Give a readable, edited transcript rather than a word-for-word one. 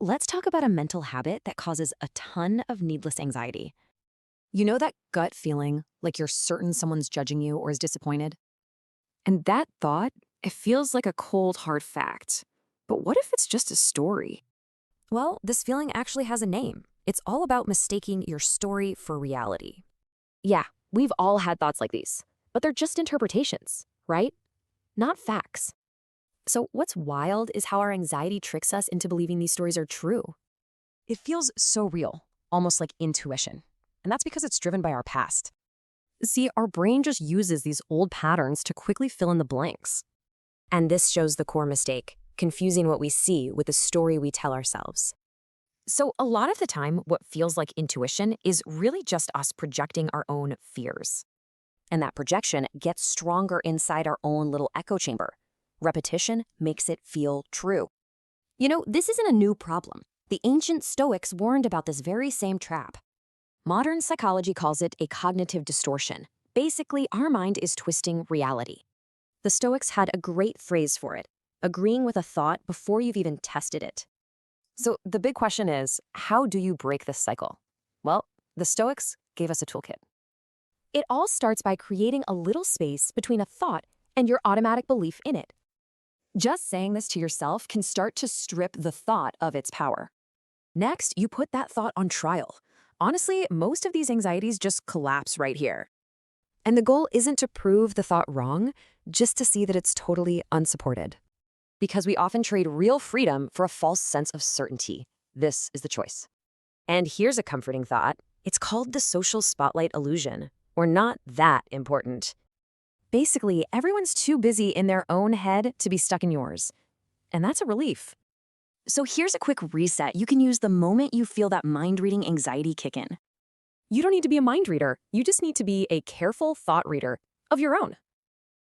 Let's talk about a mental habit that causes a ton of needless anxiety. You know that gut feeling like you're certain someone's judging you or is disappointed? And that thought, it feels like a cold, hard fact. But what if it's just a story? Well, this feeling actually has a name. It's all about mistaking your story for reality. Yeah, we've all had thoughts like these, but they're just interpretations, right? Not facts. So, what's wild is how our anxiety tricks us into believing these stories are true. It feels so real, almost like intuition. And that's because it's driven by our past. See, our brain just uses these old patterns to quickly fill in the blanks. And this shows the core mistake, confusing what we see with the story we tell ourselves. So, a lot of the time, what feels like intuition is really just us projecting our own fears. And that projection gets stronger inside our own little echo chamber. Repetition makes it feel true. You know, this isn't a new problem. The ancient Stoics warned about this very same trap. Modern psychology calls it a cognitive distortion. Basically, our mind is twisting reality. The Stoics had a great phrase for it, agreeing with a thought before you've even tested it. So the big question is, how do you break this cycle? Well, the Stoics gave us a toolkit. It all starts by creating a little space between a thought and your automatic belief in it. Just saying this to yourself can start to strip the thought of its power. Next, you put that thought on trial. Honestly, most of these anxieties just collapse right here. And the goal isn't to prove the thought wrong, just to see that it's totally unsupported. Because we often trade real freedom for a false sense of certainty. This is the choice. And here's a comforting thought. It's called the social spotlight illusion, or not that important. Basically, everyone's too busy in their own head to be stuck in yours. And that's a relief. So here's a quick reset you can use the moment you feel that mind-reading anxiety kick in. You don't need to be a mind reader. You just need to be a careful thought reader of your own.